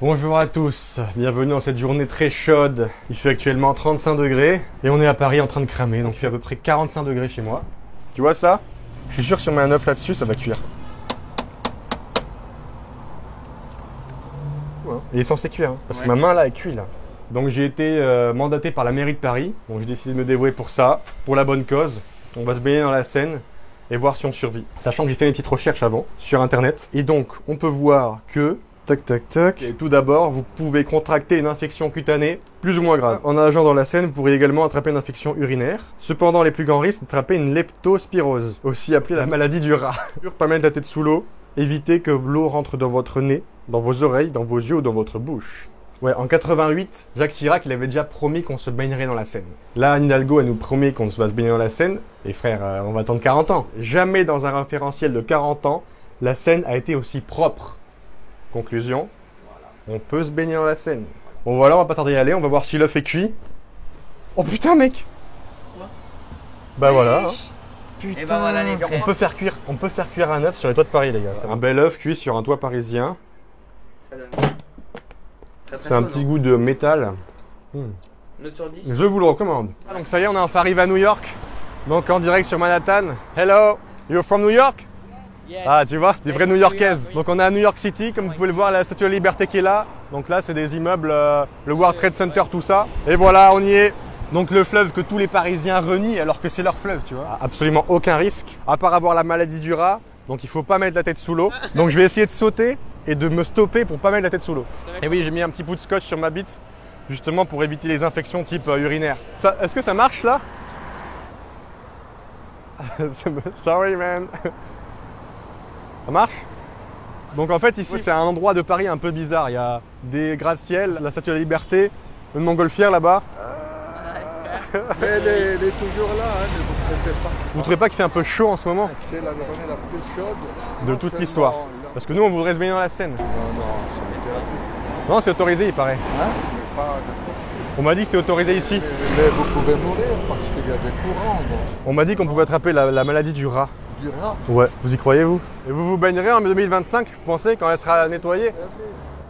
Bonjour à tous, bienvenue dans cette journée très chaude. Il fait actuellement 35 degrés et on est à Paris en train de cramer, donc il fait à peu près 45 degrés chez moi. Tu vois ça? Je suis sûr que si on met un œuf là-dessus, ça va cuire. Ouais. Il est censé cuire, hein, parce que ma main là, elle cuit là. Donc j'ai été mandaté par la mairie de Paris, donc j'ai décidé de me dévouer pour ça, pour la bonne cause. On va se baigner dans la Seine et voir si on survit. Sachant que j'ai fait mes petites recherches avant, sur internet. Et donc, on peut voir que... Tac, tac, tac. Et tout d'abord, vous pouvez contracter une infection cutanée plus ou moins grave. En nageant dans la Seine, vous pourriez également attraper une infection urinaire. Cependant, les plus grands risques d'attraper une leptospirose, aussi appelée la maladie du rat. Pas mettre la tête sous l'eau. Évitez que l'eau rentre dans votre nez, dans vos oreilles, dans vos yeux ou dans votre bouche. Ouais, en 88, Jacques Chirac, il avait déjà promis qu'on se baignerait dans la Seine. Là, Anne Hidalgo, elle nous promet qu'on va se baigner dans la Seine. Et frère, on va attendre 40 ans. Jamais dans un référentiel de 40 ans, la Seine a été aussi propre. Conclusion, on peut se baigner dans la Seine. Bon voilà, on va pas tarder à y aller, on va voir si l'œuf est cuit. Oh putain mec! Quoi? Bah voilà. Hein. Putain, et bah voilà les frères. On peut faire cuire un œuf sur les toits de Paris les gars. C'est un bel œuf cuit sur un toit parisien. C'est un petit goût de métal. Note sur 10. Je vous le recommande. Donc ça y est, on est enfin arrivé à New York. Donc en direct sur Manhattan. Hello, you're from New York? Yes. Ah, tu vois, des vraies New-Yorkaises. Donc on est à New York City, comme vous pouvez le voir, la Statue de la Liberté qui est là. Donc là, c'est des immeubles, le World Trade Center, tout ça. Et voilà, on y est. Donc le fleuve que tous les Parisiens renient alors que c'est leur fleuve, tu vois. Absolument aucun risque, à part avoir la maladie du rat. Donc il faut pas mettre la tête sous l'eau. Donc je vais essayer de sauter et de me stopper pour pas mettre la tête sous l'eau. Et oui, j'ai mis un petit bout de scotch sur ma bite, justement pour éviter les infections type urinaire. Est-ce que ça marche là? Sorry man. Ça marche? Donc en fait ici c'est un endroit de Paris un peu bizarre. Il y a des gratte-ciel, la Statue de la Liberté, une montgolfière là-bas. Mais elle est toujours là, hein, ne vous inquiétez pas. Vous trouvez pas qu'il fait un peu chaud en ce moment? C'est la journée la plus chaude de toute l'histoire. Parce que nous on voudrait se baigner dans la Seine. Non, c'est interdit. Non, c'est autorisé il paraît. Hein? Pas... On m'a dit que c'est autorisé ici. Mais vous pouvez mourir parce qu'il y a des courants. Donc. On m'a dit qu'on pouvait attraper la maladie du rat. Du rat? Ouais, vous y croyez vous? Et vous vous baignerez en 2025, vous pensez, quand elle sera nettoyée?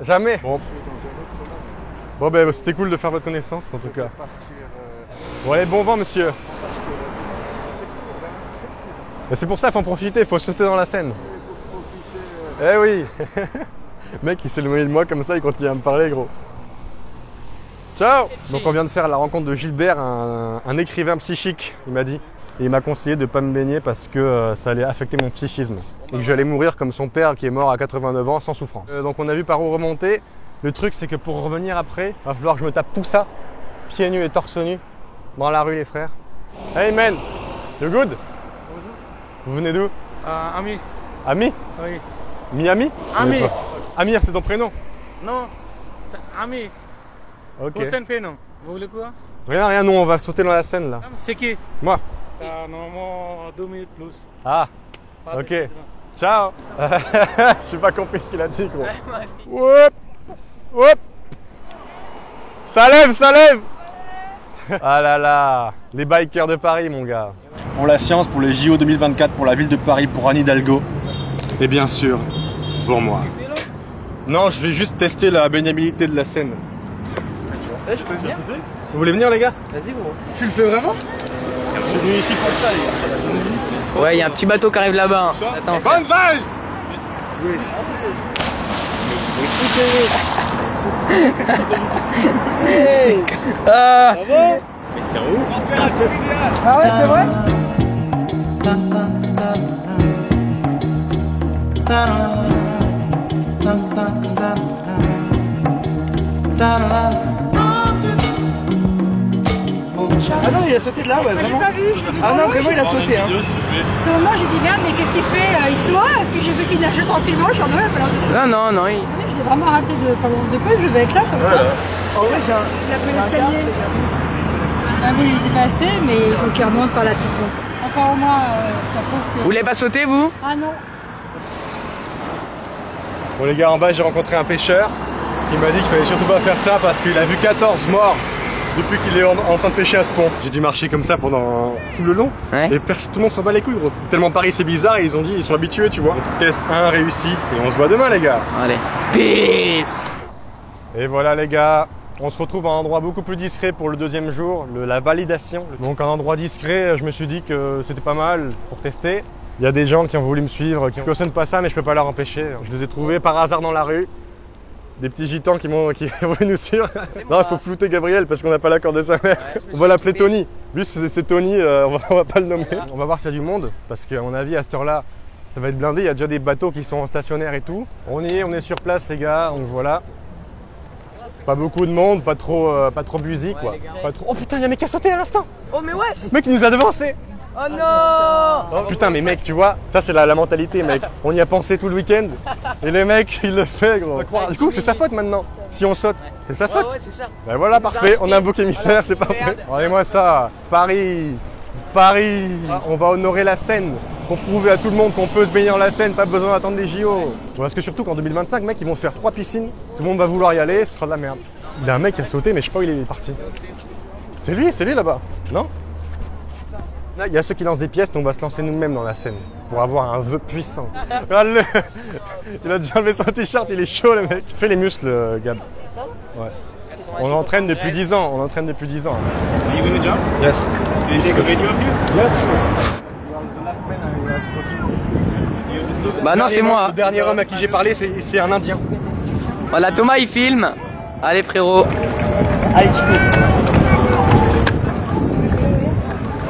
Jamais. Bon ben c'était cool de faire votre connaissance en tout cas. Bon allez, bon vent monsieur. Mais c'est pour ça qu'il faut en profiter, il faut sauter dans la Seine. Eh oui. Mec il s'est éloigné de moi comme ça, il continue à me parler gros. Ciao. Donc on vient de faire la rencontre de Gilbert, un écrivain psychique, il m'a dit. Et il m'a conseillé de ne pas me baigner parce que ça allait affecter mon psychisme. Et que j'allais mourir comme son père qui est mort à 89 ans sans souffrance. Donc on a vu par où remonter. Le truc c'est que pour revenir après, il va falloir que je me tape tout ça, pieds nus et torse nu, dans la rue les frères. Hey man, you good? Bonjour. Vous venez d'où? Ami. Ami? Oui. Miami? Ami. Amir, c'est ton prénom? Non, c'est Ami. Ok. Prochain prénom. Vous voulez quoi? Rien, nous on va sauter dans la Seine là. C'est qui? Moi. Ça, normalement, 2000 plus. Ah, Pas ok. de- Ciao. J'ai pas compris ce qu'il a dit gros. Ouais, moi aussi. Whoop, whoop. Ça lève, ça lève. Ah là là, les bikers de Paris mon gars. Pour la science, pour les JO 2024, pour la ville de Paris, pour Anne Hidalgo. Et bien sûr, pour moi. Non, je vais juste tester la baignabilité de la Seine. Ouais, je peux venir? Vous voulez venir les gars? Vas-y gros. Tu le fais vraiment? Je suis venu ici pour ça les gars. Ouais, il y a un petit bateau qui arrive là-bas. Hein. Attends. Banzai. Ah. Mais c'est où? Ah ouais, c'est vrai? Ah non, il a sauté de là, ouais, vraiment. Pas vu, j'ai vu Ah non, comment vraiment, il a sauté. Hein. ce moment, j'ai dit merde, mais qu'est-ce qu'il fait histoire? Et puis j'ai vu qu'il nageait tranquillement, je suis en ouais, pas l'air de se Non, non, non. Je l'ai vraiment raté de peu, je vais être là, ça va. En vrai, j'ai un. Il a pris l'escalier. Ah oui, il est dépassé, mais il faut qu'il remonte par la petite pompe. Enfin, au moins, ça prouve que. Vous voulez pas sauter, vous? Ah non. Bon les gars, en bas j'ai rencontré un pêcheur qui m'a dit qu'il fallait surtout pas faire ça parce qu'il a vu 14 morts depuis qu'il est en train de pêcher à ce pont. J'ai dû marcher comme ça pendant tout le long. Ouais. Et tout le monde s'en bat les couilles gros. Tellement Paris c'est bizarre et ils ont dit, ils sont habitués tu vois. Test 1 réussi et on se voit demain les gars. Allez. Peace. Et voilà les gars, on se retrouve à un endroit beaucoup plus discret pour le deuxième jour, la validation. Donc un endroit discret, je me suis dit que c'était pas mal pour tester. Il y a des gens qui ont voulu me suivre, qui ne cautionnent pas ça, mais je peux pas leur empêcher. Je les ai trouvés par hasard dans la rue. Des petits gitans qui ont voulu nous suivre. Non, il faut flouter Gabriel parce qu'on n'a pas l'accord de sa mère. On va l'appeler Tony. Lui, c'est Tony, on va pas le nommer. On va voir s'il y a du monde parce qu'à mon avis, à cette heure-là, ça va être blindé. Il y a déjà des bateaux qui sont stationnaires et tout. On y est, on est sur place, les gars. Donc voilà. Pas beaucoup de monde, pas trop busy, quoi. Pas trop... Oh putain, il y a un mec qui a sauté à l'instant. Oh mais ouais. Le mec, il nous a devancé. Oh non. Oh putain, mais mec, tu vois, ça c'est la mentalité, mec. On y a pensé tout le week-end et le mec, il le fait, gros. Du coup, c'est sa faute maintenant. Si on saute, c'est sa faute. Ouais, c'est ça. Ben voilà, parfait. On a un bouc émissaire, c'est parfait. Regardez-moi ça. Paris. On va honorer la Seine pour prouver à tout le monde qu'on peut se baigner dans la Seine, pas besoin d'attendre les JO. Parce que surtout qu'en 2025, mec, ils vont faire 3 piscines. Tout le monde va vouloir y aller, ce sera de la merde. Il y a un mec qui a sauté, mais je sais pas où il est parti. C'est lui là-bas, non? Là, il y a ceux qui lancent des pièces, nous on va se lancer nous-mêmes dans la Seine pour avoir un vœu puissant. Regarde-le. Il a déjà enlevé son t-shirt, il est chaud le mec. Fais les muscles, Gab. Ouais. On entraîne depuis 10 ans, Are you in the job? Yes. Can you take a video of you? Yes. Bah non, c'est moi. Le dernier homme à qui j'ai parlé, c'est un Indien. Voilà, Thomas il filme. Allez frérot. Allez, tu peux.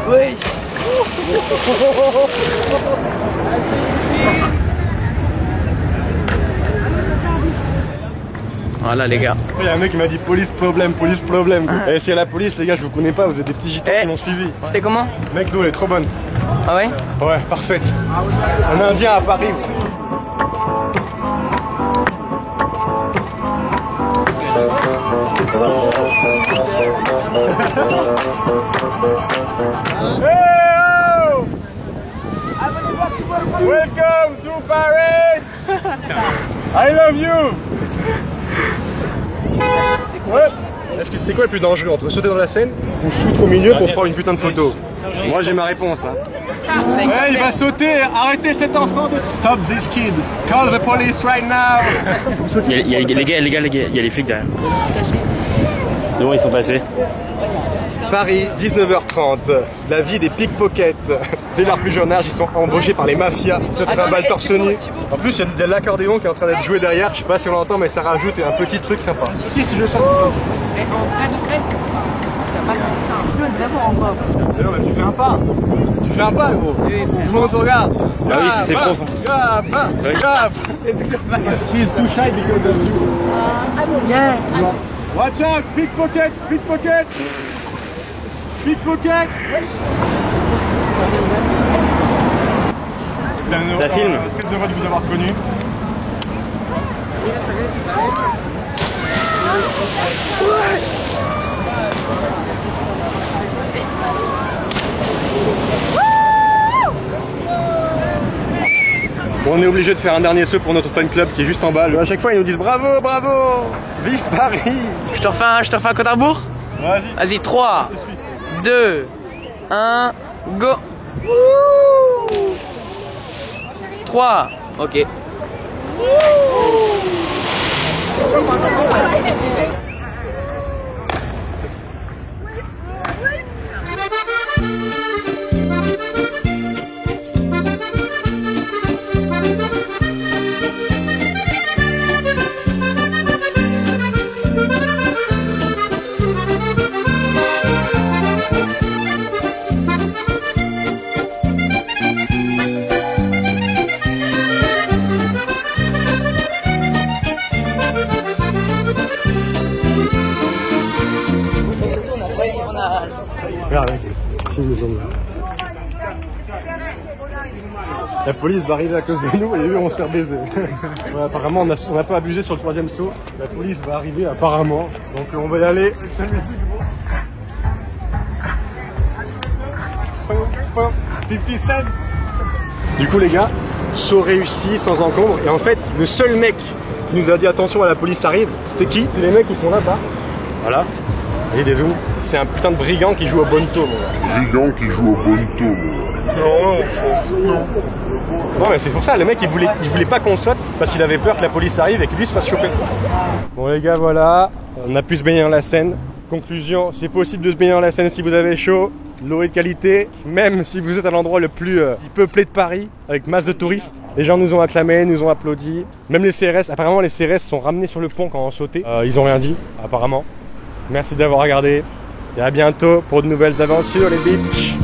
Oui. Voilà les gars. Il y a un mec qui m'a dit police problème. Et si à la police, les gars, je vous connais pas, vous êtes des petits gitans qui m'ont suivi. C'était comment? Mec, l'eau elle est trop bonne. Ah ouais? Ouais, parfaite. Un Indien à Paris. Welcome to Paris. I love you. Ouais. Est-ce que c'est quoi le plus dangereux entre sauter dans la Seine ou foutre au milieu pour prendre une putain de photo? Moi j'ai ma réponse. Hein. Ouais, il va sauter. Arrêtez cet enfant de... Stop this kid. Call the police right now. Il y a les gars, il y a les flics derrière. C'est bon, ils sont passés. Paris, 19h30, la vie des pickpockets. Dès leur plus jeune âge, ils sont embauchés par les mafias, se trimballent torse nu. En plus, il y a l'accordéon qui est en train d'être joué derrière. Je sais pas si on l'entend, mais ça rajoute un petit truc sympa. Si je sens. Mais en vrai de vrai, tu n'as pas compris ça. Vraiment en bas. Mais non, mais tu fais un pas. Tu fais un pas, gros. Tout le monde te regarde. Ah oui, c'était profond. Gab. He's too shy because of you. Yeah. Watch out, pickpocket. Ça filme. Très heureux de vous avoir connu. Bon, on est obligé de faire un dernier saut pour notre fan club qui est juste en bas. À chaque fois, ils nous disent bravo, vive Paris. Je te refais un compte à rebours? Vas-y. Vas-y, 3, 2, 1, go. 3, ok. Regarde, la police va arriver à cause de nous et eux vont se faire baiser. Ouais, apparemment, on n'a pas abusé sur le troisième saut. La police va arriver apparemment. Donc on va y aller. 50 cents. Du coup les gars, saut réussi sans encombre. Et en fait, le seul mec qui nous a dit attention à la police arrive, c'était qui? C'est les mecs qui sont là-bas. Voilà. Allez des zooms. C'est un putain de brigand qui joue au Bonto. Brigand qui joue au Bonto. Non mais c'est pour ça, le mec il voulait pas qu'on saute parce qu'il avait peur que la police arrive et que lui se fasse choper. Bon les gars, voilà, on a pu se baigner dans la Seine. Conclusion, c'est possible de se baigner dans la Seine si vous avez chaud. L'eau est de qualité, même si vous êtes à l'endroit le plus peuplé de Paris, avec masse de touristes. Les gens nous ont acclamés, nous ont applaudi. Même les CRS, apparemment les CRS sont ramenés sur le pont quand on sautait. Ils ont rien dit, apparemment. Merci d'avoir regardé et à bientôt pour de nouvelles aventures les bitches.